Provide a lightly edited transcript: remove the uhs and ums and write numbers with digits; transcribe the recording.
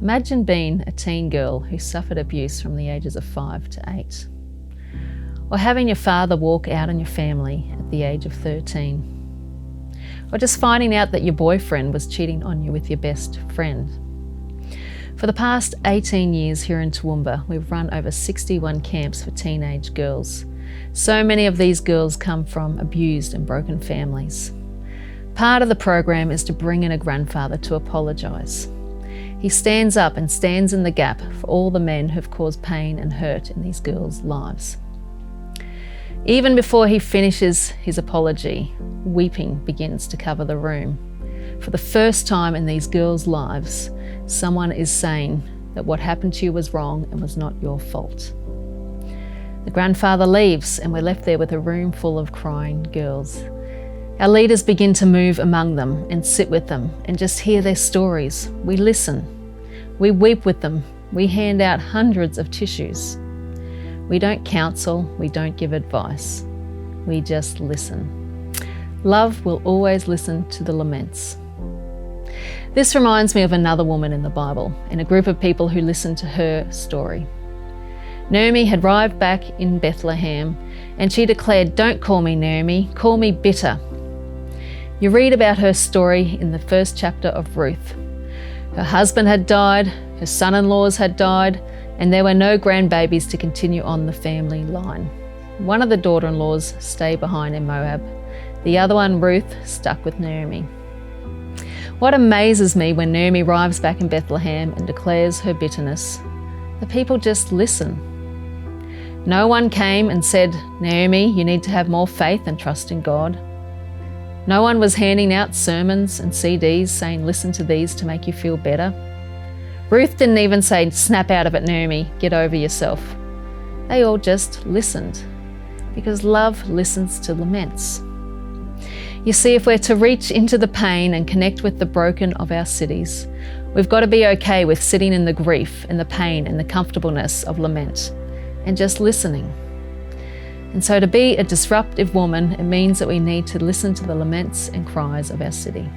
Imagine being a teen girl who suffered abuse from the ages of 5 to 8. Or having your father walk out on your family at the age of 13. Or just finding out that your boyfriend was cheating on you with your best friend. For the past 18 years here in Toowoomba, we've run over 61 camps for teenage girls. So many of these girls come from abused and broken families. Part of the program is to bring in a grandfather to apologise. He stands up and stands in the gap for all the men who've caused pain and hurt in these girls' lives. Even before he finishes his apology, weeping begins to cover the room. For the first time in these girls' lives, someone is saying that what happened to you was wrong and was not your fault. The grandfather leaves and we're left there with a room full of crying girls. Our leaders begin to move among them and sit with them and just hear their stories. We listen. We weep with them. We hand out hundreds of tissues. We don't counsel. We don't give advice. We just listen. Love will always listen to the laments. This reminds me of another woman in the Bible and a group of people who listened to her story. Naomi had arrived back in Bethlehem and she declared, "Don't call me Naomi, call me bitter." You read about her story in the first chapter of Ruth. Her husband had died, her son-in-laws had died, and there were no grandbabies to continue on the family line. One of the daughter-in-laws stayed behind in Moab. The other one, Ruth, stuck with Naomi. What amazes me when Naomi arrives back in Bethlehem and declares her bitterness, the people just listen. No one came and said, "Naomi, you need to have more faith and trust in God." No one was handing out sermons and CDs saying, "Listen to these to make you feel better." Ruth didn't even say, "Snap out of it, Naomi, get over yourself." They all just listened, because love listens to laments. You see, if we're to reach into the pain and connect with the broken of our cities, we've got to be okay with sitting in the grief and the pain and the comfortableness of lament and just listening. And so to be a disruptive woman, it means that we need to listen to the laments and cries of our city.